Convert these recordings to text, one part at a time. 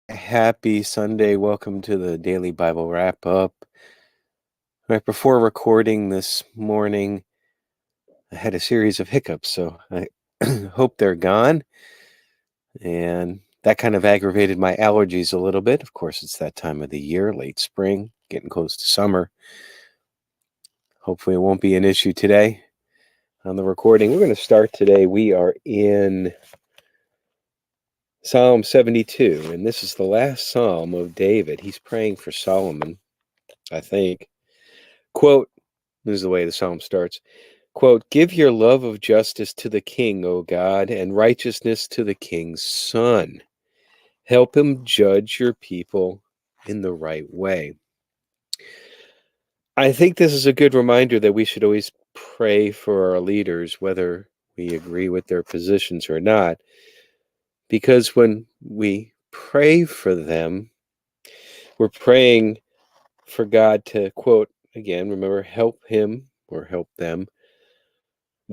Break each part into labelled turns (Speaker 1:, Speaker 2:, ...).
Speaker 1: Happy Sunday. Welcome to the Daily Bible Wrap Up. Right before recording this morning, I had a series of hiccups, so I hope they're gone. And that kind of aggravated my allergies a little bit. Of course, it's that time of the year, late spring, getting close to summer. Hopefully, it won't be an issue today on the recording. We're going to start today. We are in Psalm 72, and this is the last psalm of David. He's praying for Solomon, I think. Quote, this is the way the psalm starts. Quote, "Give your love of justice to the king, O God, and righteousness to the king's son. Help him judge your people in the right way." I think this is a good reminder that we should always pray for our leaders, whether we agree with their positions or not, because when we pray for them, we're praying for God to, quote, again, remember, help him or help them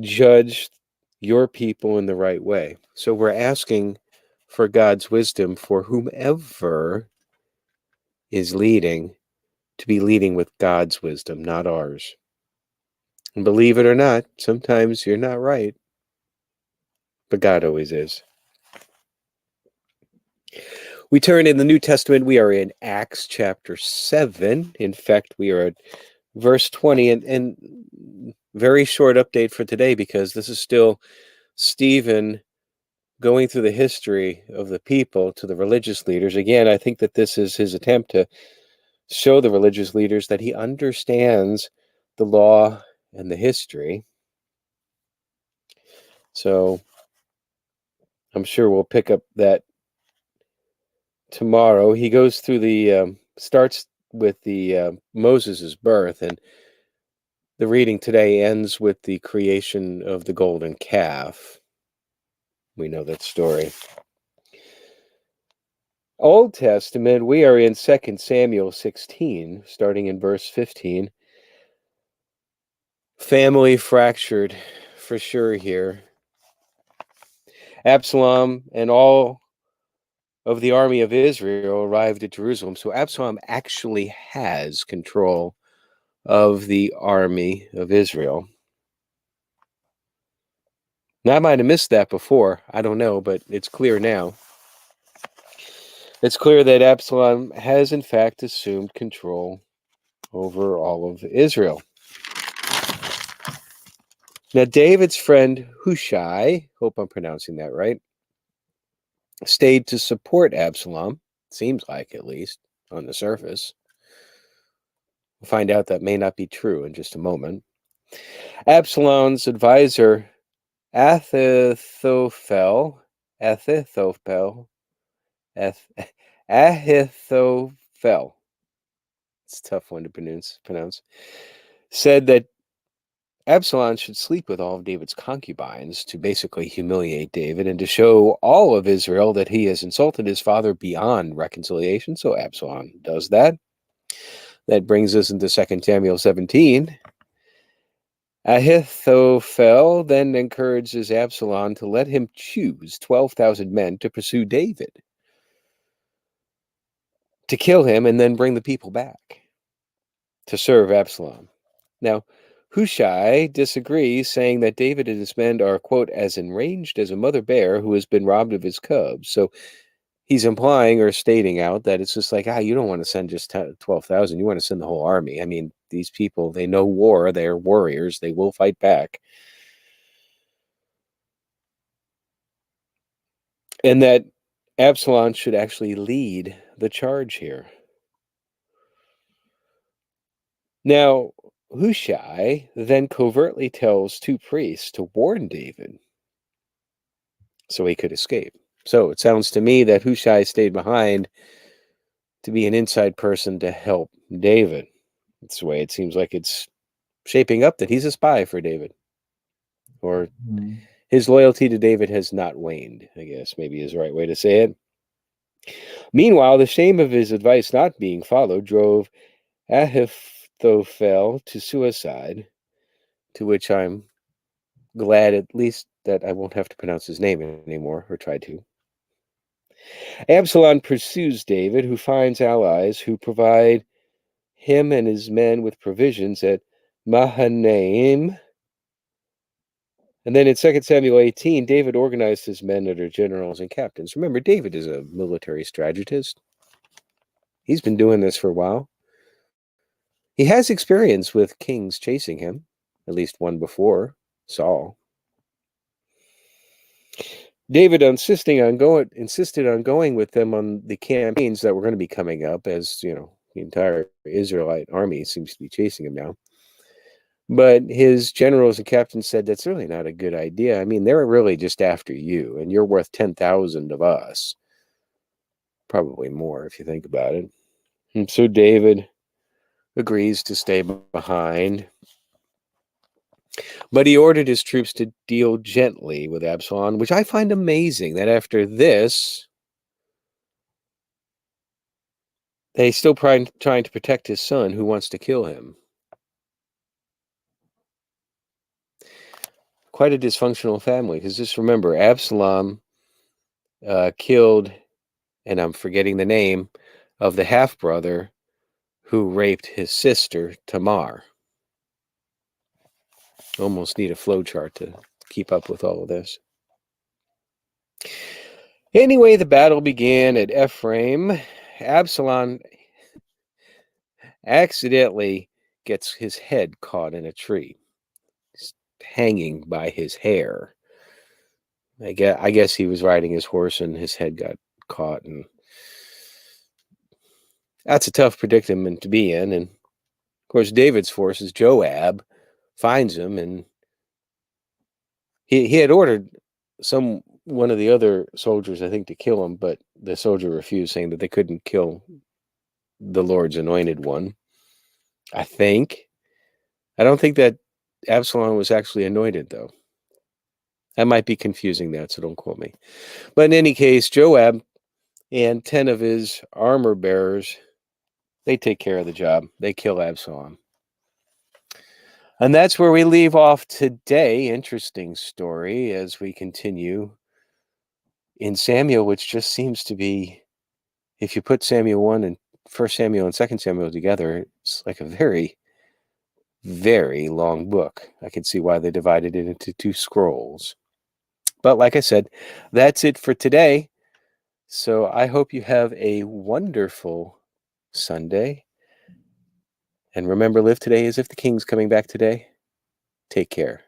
Speaker 1: judge your people in the right way. So we're asking for God's wisdom for whomever is leading to be leading with God's wisdom, not ours. And believe it or not, sometimes you're not right, but God always is. We turn in the New Testament. We are in Acts chapter 7. In fact, we are at verse 20, and very short update for today because this is still Stephen going through the history of the people to the religious leaders. Again, I think that this is his attempt to show the religious leaders that he understands the law and the history. So I'm sure we'll pick up that tomorrow. He goes through starts with the Moses' birth, and the reading today ends with the creation of the golden calf. We know that story. Old Testament, we are in 2 Samuel 16, starting in verse 15. Family fractured for sure here. Absalom and all of the army of Israel arrived at Jerusalem. So Absalom actually has control of the army of Israel. Now, I might have missed that before. I don't know, but it's clear now. It's clear that Absalom has, in fact, assumed control over all of Israel. Now, David's friend Hushai, hope I'm pronouncing that right, stayed to support Absalom, seems like at least, on the surface. We'll find out that may not be true in just a moment. Absalom's advisor, Ahithophel, Ahithophel, it's a tough one to pronounce, said that Absalom should sleep with all of David's concubines to basically humiliate David and to show all of Israel that he has insulted his father beyond reconciliation. So Absalom does that. That brings us into 2 Samuel 17. Ahithophel then encourages Absalom to let him choose 12,000 men to pursue David, to kill him and then bring the people back to serve Absalom. Now, Hushai disagrees, saying that David and his men are, quote, as enraged as a mother bear who has been robbed of his cubs. So he's implying or stating out that it's just like, you don't want to send just 12,000. You want to send the whole army. I mean, these people, they know war. They're warriors. They will fight back. And that Absalom should actually lead the charge here. Now, Hushai then covertly tells two priests to warn David so he could escape. So it sounds to me that Hushai stayed behind to be an inside person to help David. That's the way it seems like it's shaping up, that he's a spy for David. Or his loyalty to David has not waned, I guess maybe is the right way to say it. Meanwhile, the shame of his advice not being followed drove Ahithophel to suicide, to which I'm glad at least that I won't have to pronounce his name anymore, or try to. Absalom pursues David, who finds allies who provide him and his men with provisions at Mahanaim. And then in 2 Samuel 18, David organized his men under generals and captains. Remember, David is a military strategist. He's been doing this for a while. He has experience with kings chasing him, at least one before, Saul. David insisted on going with them on the campaigns that were going to be coming up, as the entire Israelite army seems to be chasing him now. But his generals and captains said that's really not a good idea. I mean, they're really just after you, and you're worth 10,000 of us. Probably more if you think about it. And so David agrees to stay behind. But he ordered his troops to deal gently with Absalom, which I find amazing that after this, they still trying to protect his son who wants to kill him. Quite a dysfunctional family, because just remember, Absalom killed, and I'm forgetting the name, of the half-brother who raped his sister, Tamar. Almost need a flowchart to keep up with all of this. Anyway, the battle began at Ephraim. Absalom accidentally gets his head caught in a tree. He's hanging by his hair. I guess he was riding his horse and his head got caught, and that's a tough predicament to be in. And of course, David's forces, Joab, finds him, and he had ordered one of the other soldiers, I think, to kill him, but the soldier refused, saying that they couldn't kill the Lord's anointed one. I don't think that Absalom was actually anointed, though. I might be confusing that, so don't quote me. But in any case, Joab and 10 of his armor bearers, they take care of the job. They kill Absalom. And that's where we leave off today. Interesting story as we continue in Samuel, which just seems to be, if you put Samuel 1 and 1 Samuel and 2 Samuel together, it's like a very, very long book. I can see why they divided it into 2 scrolls. But like I said, that's it for today. So I hope you have a wonderful Sunday. And remember, live today as if the king's coming back today. Take care.